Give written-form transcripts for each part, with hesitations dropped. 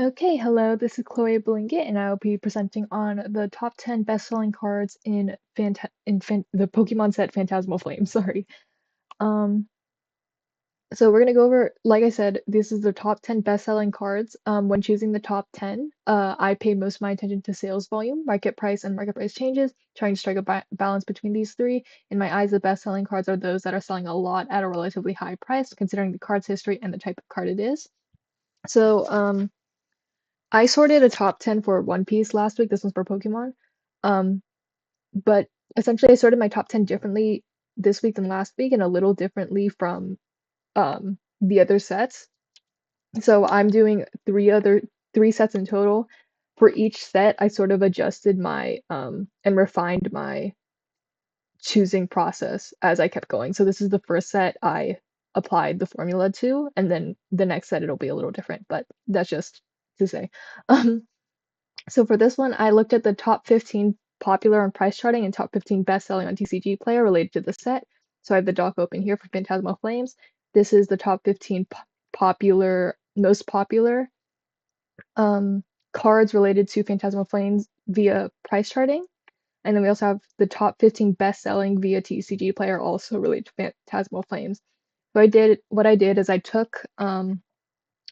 Okay, hello, this is Chloe Blingett, and I will be presenting on the top 10 best-selling cards in the Pokemon set Phantasmal Flames, sorry. Um, so we're gonna go over, like I said, this is the top 10 best-selling cards. When choosing the top 10, I pay most of my attention to sales volume, market price, and market price changes, trying to strike a balance between these three. In my eyes, the best-selling cards are those that are selling a lot at a relatively high price, considering the card's history and the type of card it is. So, I sorted a top 10 for One Piece last week. This one's for Pokemon. Um, but essentially, I sorted my top 10 differently this week than last week and a little differently from the other sets. So I'm doing three sets in total. For each set, I sort of adjusted my and refined my choosing process as I kept going. So this is the first set I applied the formula to, and then the next set it'll be a little different, but that's just to say. Um, So for this one, I looked at the top 15 popular on price charting and top 15 best selling on TCG Player related to the set. So I have the doc open here for Phantasmal Flames. This is the top 15 most popular um, cards related to Phantasmal Flames via price charting. And then we also have the top 15 best selling via TCG Player also related to Phantasmal Flames. So what I did is I took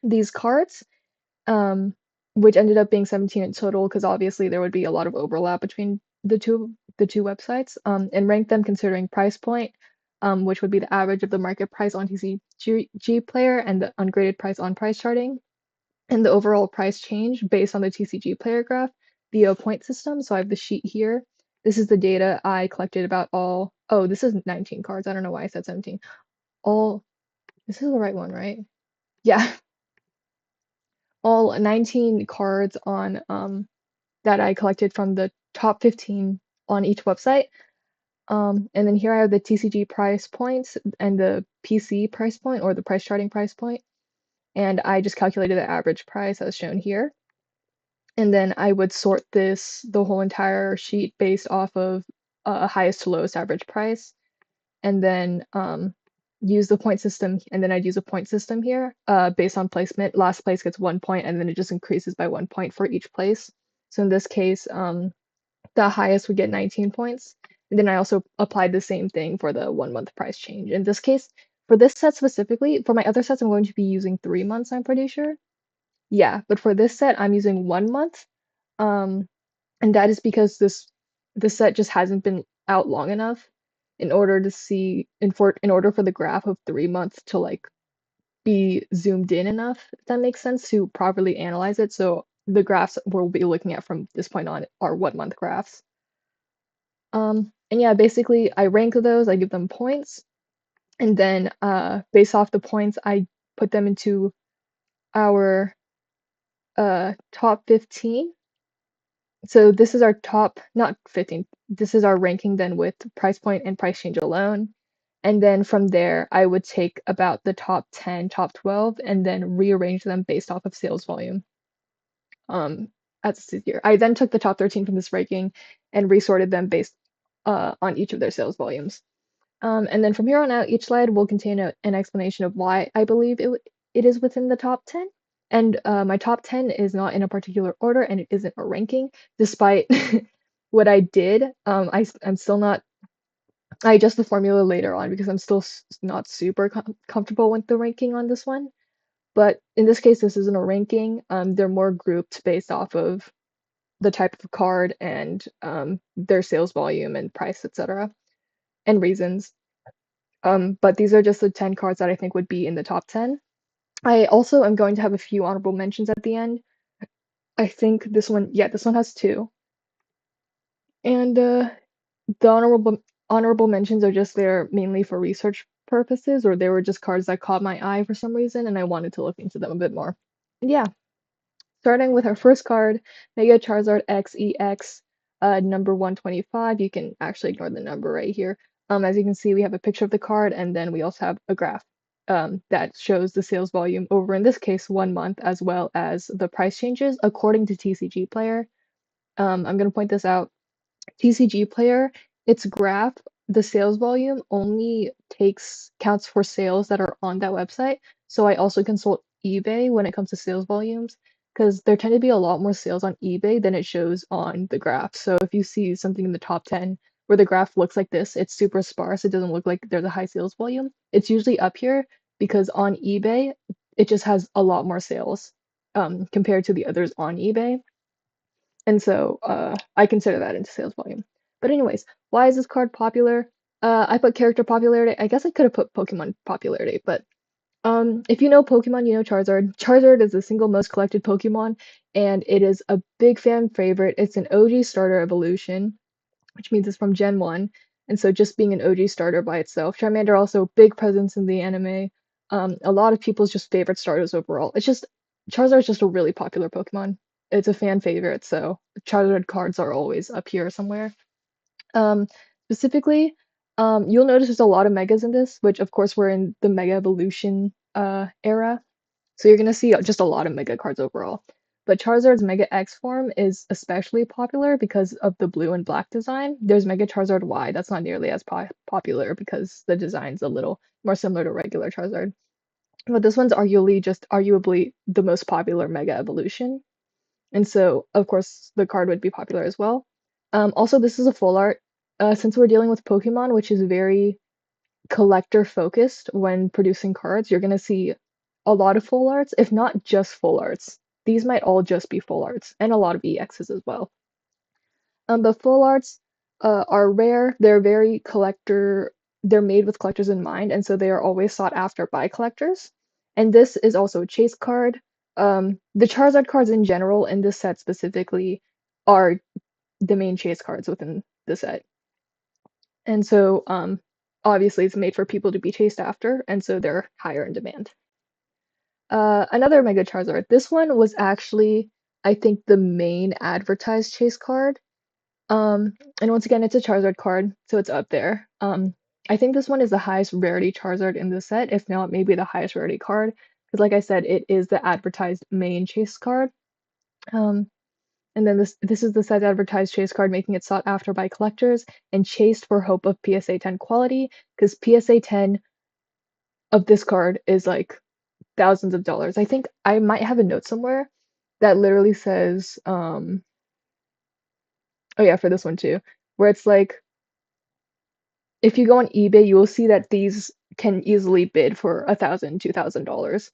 these cards um, which ended up being 17 in total because obviously there would be a lot of overlap between the two websites, and rank them considering price point, which would be the average of the market price on TCG Player and the ungraded price on price charting, and the overall price change based on the TCG Player graph via a point system. So I have the sheet here. This is the data I collected about all. Oh, this is 19 cards. I don't know why I said 17. All. This is the right one, right? Yeah, all 19 cards on that I collected from the top 15 on each website. And then here I have the TCG price points and the PC price point or the price charting price point. And I just calculated the average price as shown here. And then I would sort the whole entire sheet based off of highest to lowest average price. And then use the point system. And then I'd use a point system here based on placement. Last place gets 1 point, and then it just increases by 1 point for each place. So in this case, the highest would get 19 points. And then I also applied the same thing for the 1 month price change. In this case, for this set specifically, for my other sets, I'm going to be using 3 months, I'm pretty sure. Yeah, but for this set, I'm using 1 month. Um, and that is because this set just hasn't been out long enough in order to see in order for the graph of 3 months to like be zoomed in enough, if that makes sense, to properly analyze it. So the graphs we'll be looking at from this point on are 1 month graphs. And yeah, basically I rank those, I give them points, and then based off the points, I put them into our top 15. So this is our top, not 15, this is our ranking then with price point and price change alone. And then from there, I would take about the top 10, top 12, and then rearrange them based off of sales volume. As it's here. I then took the top 13 from this ranking and resorted them based on each of their sales volumes. And then from here on out, each slide will contain an explanation of why I believe it is within the top 10. And my top 10 is not in a particular order, and it isn't a ranking, despite what I did. I'm still not. I adjust the formula later on because I'm still not super comfortable with the ranking on this one. But in this case, this isn't a ranking. They're more grouped based off of the type of card and their sales volume and price, etc., and reasons. But these are just the 10 cards that I think would be in the top 10. I also am going to have a few honorable mentions at the end. I think this one has two. And the honorable mentions are just there mainly for research purposes, or they were just cards that caught my eye for some reason, and I wanted to look into them a bit more. Yeah, starting with our first card, Mega Charizard XEX, number 125. You can actually ignore the number right here. As you can see, we have a picture of the card, and then we also have a graph that shows the sales volume over, in this case, 1 month, as well as the price changes according to TCG Player. I'm going to point this out. TCG Player, its graph, the sales volume only counts for sales that are on that website. So I also consult eBay when it comes to sales volumes. because there tend to be a lot more sales on eBay than it shows on the graph. So if you see something in the top 10 where the graph looks like this, it's super sparse, it doesn't look like there's a high sales volume. It's usually up here because on eBay, it just has a lot more sales compared to the others on eBay. And so I consider that into sales volume. But anyways, why is this card popular? I put character popularity. I guess I could have put Pokemon popularity, but if you know Pokemon, you know Charizard. Charizard is the single most collected Pokemon, and it is a big fan favorite. It's an OG starter evolution, which means it's from Gen 1. And so just being an OG starter by itself. Charmander also big presence in the anime. A lot of people's just favorite starters overall. It's just Charizard's just a really popular Pokemon. It's a fan favorite, so Charizard cards are always up here somewhere. Um, Specifically, you'll notice there's a lot of megas in this, which of course we're in the Mega Evolution era. So you're gonna see just a lot of Mega cards overall. But Charizard's Mega X form is especially popular because of the blue and black design. There's Mega Charizard Y, that's not nearly as popular because the design's a little more similar to regular Charizard. But this one's arguably the most popular Mega Evolution. And so, of course, the card would be popular as well. Also, this is a full art. Since we're dealing with Pokemon, which is very collector focused when producing cards, you're going to see a lot of full arts, if not just full arts. These might all just be full arts, and a lot of EXs as well. But full arts are rare. They're very collector. They're made with collectors in mind, and so they are always sought after by collectors. And this is also a chase card. The Charizard cards in general, in this set specifically, are the main chase cards within the set. And so, obviously, it's made for people to be chased after, and so they're higher in demand. Another Mega Charizard. This one was actually, I think, the main advertised chase card. And once again, it's a Charizard card, so it's up there. I think this one is the highest rarity Charizard in the set, if not maybe the highest rarity card, because like I said, it is the advertised main chase card. Um, and then this is the set's advertised chase card, making it sought after by collectors and chased for hope of PSA 10 quality, because PSA 10 of this card is like thousands of dollars. I think I might have a note somewhere that literally says, oh yeah, for this one too, where it's like if you go on eBay, you will see that these can easily bid for $1,000, $2,000.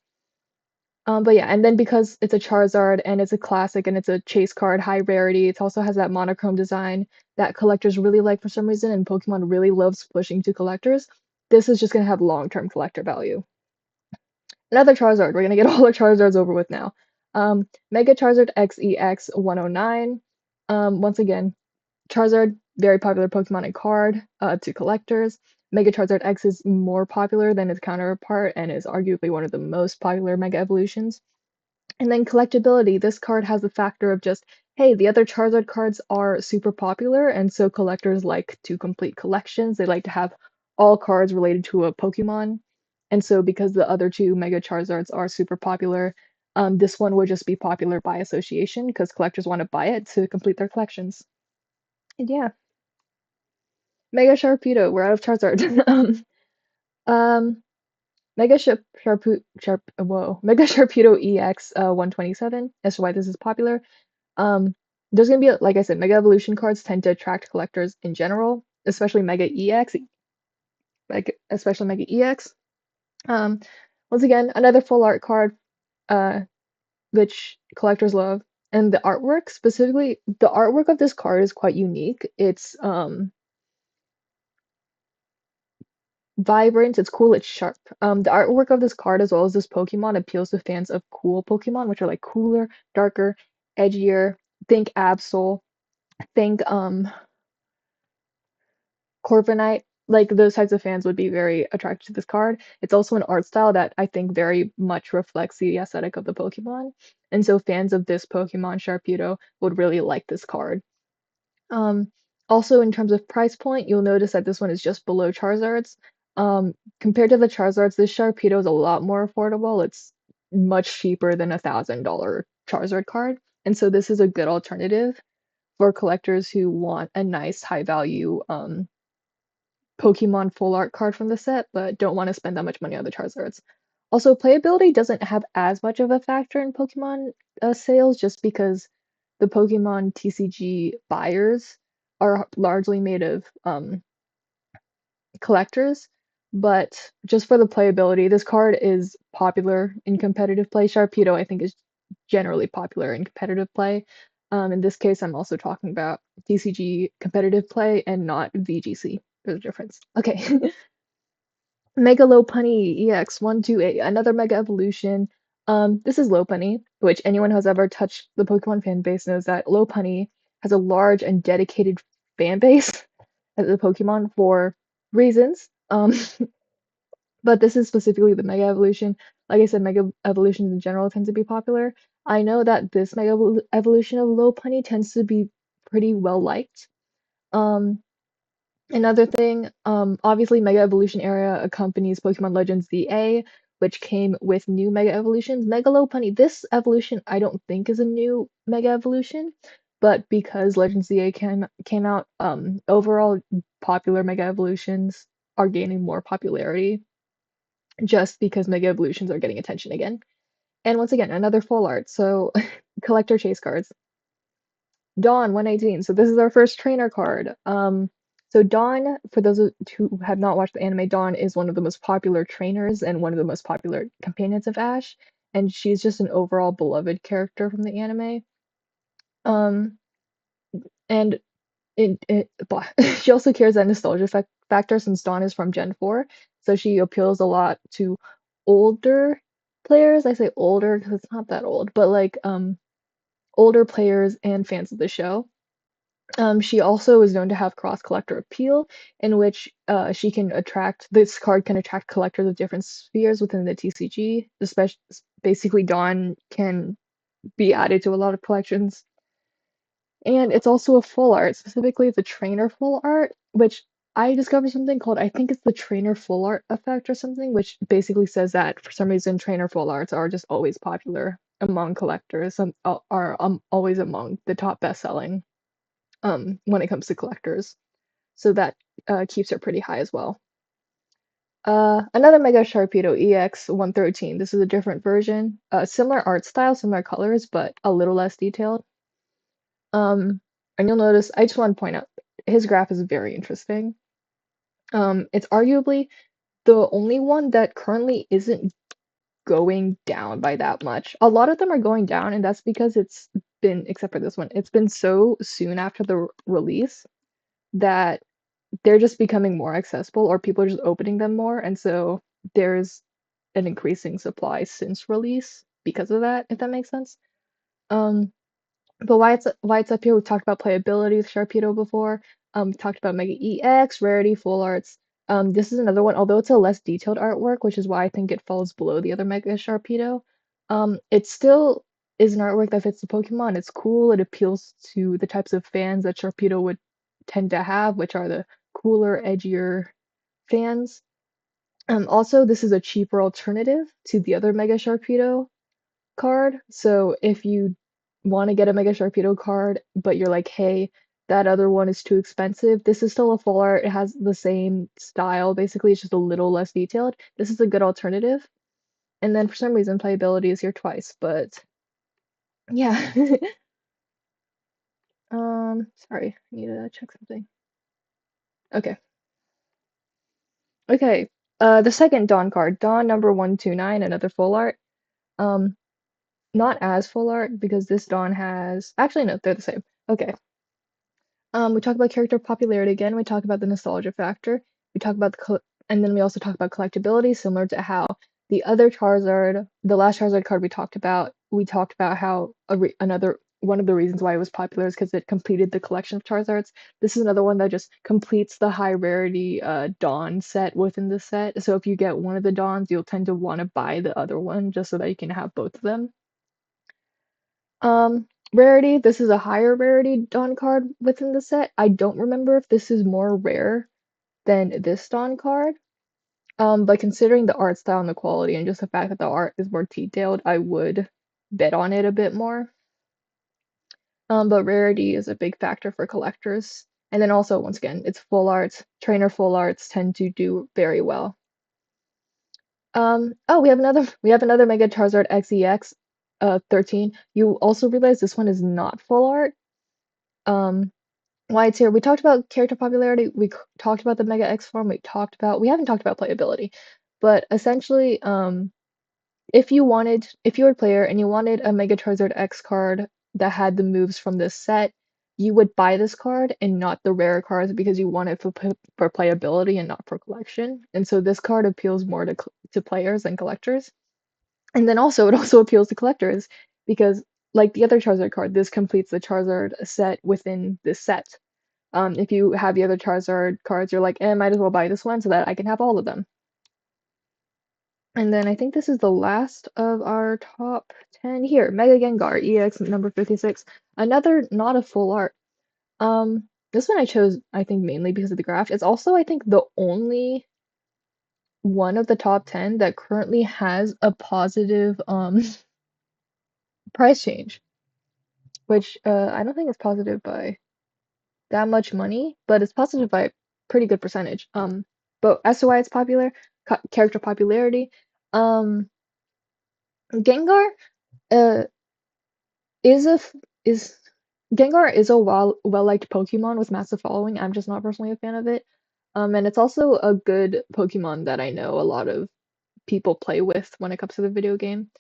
But yeah, and then because it's a Charizard and it's a classic and it's a chase card, high rarity, it also has that monochrome design that collectors really like for some reason, and Pokemon really loves pushing to collectors. This is just gonna have long-term collector value. Another Charizard. We're gonna get all our Charizards over with now. Mega Charizard XEX 109. Once again, Charizard, very popular Pokemon and card to collectors. Mega Charizard X is more popular than its counterpart and is arguably one of the most popular Mega Evolutions. And then collectability, this card has the factor of just, hey, the other Charizard cards are super popular, and so collectors like to complete collections. They like to have all cards related to a Pokemon. And so because the other two Mega Charizards are super popular, this one would just be popular by association because collectors want to buy it to complete their collections. And yeah, Mega Sharpedo, we're out of Charizard. um, Mega Sharpedo EX 127. That's why this is popular. Um, there's gonna be, like I said, Mega Evolution cards tend to attract collectors in general, especially Mega EX, especially Mega EX. Um, Once again, another full art card, uh, which collectors love, and the artwork specifically, the artwork of this card is quite unique. It's vibrant, it's cool, it's sharp. The artwork of this card as well as this Pokemon appeals to fans of cool Pokemon, which are like cooler, darker, edgier. Think Absol, think Corviknight, like those types of fans would be very attracted to this card. It's also an art style that I think very much reflects the aesthetic of the Pokemon. And so fans of this Pokemon Sharpedo would really like this card. Um, Also in terms of price point, you'll notice that this one is just below Charizard's. Compared to the Charizards, this Sharpedo is a lot more affordable. It's much cheaper than $1,000 Charizard card. And so this is a good alternative for collectors who want a nice high value Pokemon full art card from the set, but don't want to spend that much money on the Charizards. Also, playability doesn't have as much of a factor in Pokemon sales just because the Pokemon TCG buyers are largely made of collectors. But just for the playability, this card is popular in competitive play. Sharpedo, I think, is generally popular in competitive play. In this case, I'm also talking about TCG competitive play and not VGC. There's a difference. Okay. Mega Lopunny EX 128, another Mega Evolution. This is Lopunny, which anyone who has ever touched the Pokemon fan base knows that Lopunny has a large and dedicated fan base as a Pokemon for reasons. But this is specifically the Mega Evolution. Like I said, Mega Evolutions in general tend to be popular. I know that this Evolution of Lopunny tends to be pretty well liked. Um, Another thing, obviously Mega Evolution era accompanies Pokemon Legends ZA, which came with new Mega Evolutions. Mega Lopunny, this evolution I don't think is a new Mega Evolution, but because Legends ZA came out, overall popular Mega Evolutions are gaining more popularity just because Mega Evolutions are getting attention again. And once again, another full art, so collector chase cards. Dawn 118. So this is our first trainer card. So Dawn, for those who have not watched the anime, Dawn is one of the most popular trainers and one of the most popular companions of Ash, and she's just an overall beloved character from the anime. Um, and she also carries that nostalgia factor since Dawn is from Gen 4, so she appeals a lot to older players. I say older because it's not that old, but like older players and fans of the show. She also is known to have cross-collector appeal, in which this card can attract collectors of different spheres within the TCG. Especially, basically, Dawn can be added to a lot of collections. And it's also a full art, specifically the trainer full art, which I discovered something called, I think it's the trainer full art effect or something, which basically says that for some reason trainer full arts are just always popular among collectors, are always among the top best-selling when it comes to collectors. So that keeps it pretty high as well. Another Mega Sharpedo EX 113. This is a different version. Similar art style, similar colors, but a little less detailed. And you'll notice, I just want to point out, his graph is very interesting. It's arguably the only one that currently isn't going down by that much. A lot of them are going down, and that's because it's been, except for this one, it's been so soon after the release that they're just becoming more accessible or people are just opening them more, and so there's an increasing supply since release because of that, if that makes sense. Um, but why it's up here, we talked about playability with Sharpedo before. We talked about Mega EX, rarity, full arts. This is another one, although it's a less detailed artwork, which is why I think it falls below the other Mega Sharpedo. It still is an artwork that fits the Pokemon. It's cool. It appeals to the types of fans that Sharpedo would tend to have, which are the cooler, edgier fans. Also, this is a cheaper alternative to the other Mega Sharpedo card. So if you want to get a Mega Sharpedo card, but you're like, hey, that other one is too expensive, this is still a full art. It has the same style. Basically, it's just a little less detailed. This is a good alternative. And then for some reason, playability is here twice, but yeah. Sorry, I need to check something. Okay. Okay. The second Dawn card, Dawn number 129, another full art. Um, Not as full art because this Dawn has actually no, they're the same. Okay. We talk about character popularity again. We talk about the nostalgia factor. We talk about and then we also talk about collectability, similar to how the other Charizard, the last Charizard card we talked about how another one of the reasons why it was popular is because it completed the collection of Charizards. This is another one that just completes the high rarity Dawn set within the set. So if you get one of the Dawns, you'll tend to want to buy the other one just so that you can have both of them. Rarity, this is a higher rarity Dawn card within the set. I don't remember if this is more rare than this Dawn card. But considering the art style and the quality and just the fact that the art is more detailed, I would bet on it a bit more. But rarity is a big factor for collectors. And then also, once again, it's full arts. Trainer full arts tend to do very well. Oh, we have another Mega Charizard XEX 13. You also realize this one is not full art. Um, why it's here. We talked about character popularity. Talked about the Mega X form. We haven't talked about playability, but essentially, if you were a player and you wanted a Mega Charizard X card that had the moves from this set, you would buy this card and not the rare cards because you want it for playability and not for collection. And so this card appeals more to players than collectors. And then also it also appeals to collectors because like the other Charizard card, this completes the Charizard set within this set. If you have the other Charizard cards, you're like, might as well buy this one so that I can have all of them. And then I think this is the last of our top 10 here. Mega Gengar, EX number 56. Another not a full art. This one I chose, I think, mainly because of the graph. It's also, I think, the only one of the top 10 that currently has a positive price change, which I don't think it's positive by that much money, but it's positive by a pretty good percentage. But as to why it's popular, character popularity, um, Gengar uh is a f- is Gengar is a well-liked Pokemon with massive following. I'm just not personally a fan of it. And it's also a good Pokemon that I know a lot of people play with when it comes to the video game.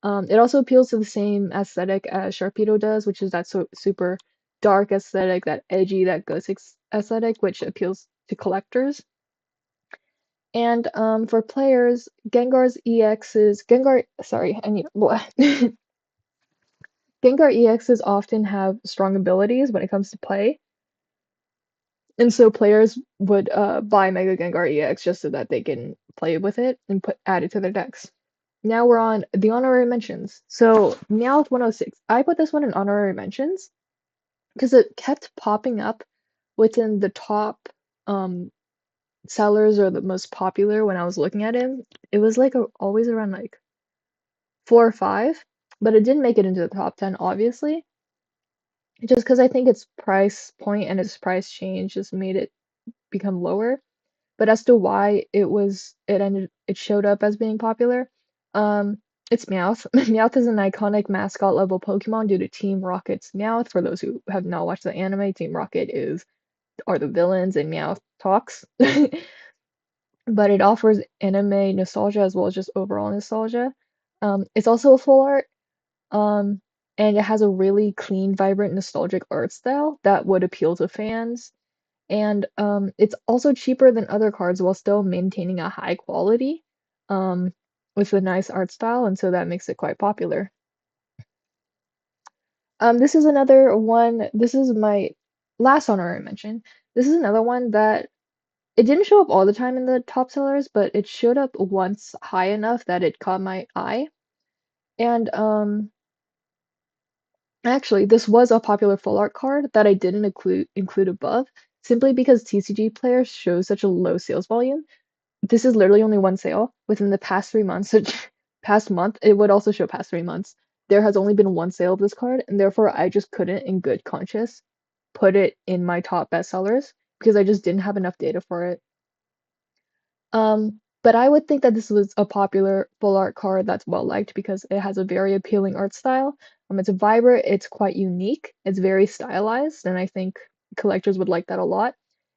It also appeals to the same aesthetic as Sharpedo does, which is that super dark aesthetic, that edgy, that ghost aesthetic, which appeals to collectors. And for players, sorry, I need Gengar EXs often have strong abilities when it comes to play, and so players would buy Mega Gengar EX just so that they can play with it and add it to their decks. Now we're on the honorary mentions. So Meowth 106. I put this one in honorary mentions because it kept popping up within the top um sellers or the most popular when I was looking at him. It was like always around like 4 or 5, but it didn't make it into the top 10, obviously. Just because I think its price point and its price change just made it become lower. But as to why it showed up as being popular, um, it's Meowth. Meowth is an iconic mascot level Pokemon due to Team Rocket's Meowth. For those who have not watched the anime, Team Rocket are the villains and Meowth talks. But it offers anime nostalgia as well as just overall nostalgia. It's also a full art, um, and it has a really clean, vibrant, nostalgic art style that would appeal to fans. And it's also cheaper than other cards while still maintaining a high quality, um, with a nice art style, and so that makes it quite popular. This is another one. This is my last honorary mention. This is another one that it didn't show up all the time in the top sellers, but it showed up once high enough that it caught my eye. And actually, this was a popular full art card that I didn't include above, simply because TCG players show such a low sales volume. This is literally only one sale within the past 3 months. So past month, it would also show past 3 months. There has only been one sale of this card, and therefore I just couldn't, in good conscience, put it in my top bestsellers because I just didn't have enough data for it. But I would think that this was a popular full art card that's well liked because it has a very appealing art style. It's vibrant, it's quite unique, it's very stylized, and I think collectors would like that a lot.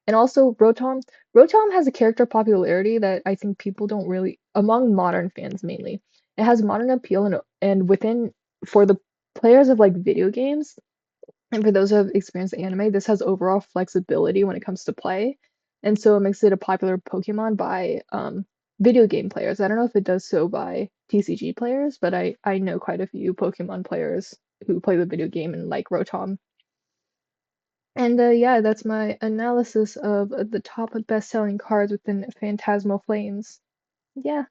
And also Rotom. Rotom has a character popularity that I think people don't really, among modern fans mainly. It has modern appeal and within for the players of like video games, and for those who have experienced anime, this has overall flexibility when it comes to play, and so it makes it a popular Pokemon by video game players. I don't know if it does so by TCG players, but I know quite a few Pokemon players who play the video game and like Rotom. And yeah, that's my analysis of the top best-selling cards within Phantasmal Flames. Yeah.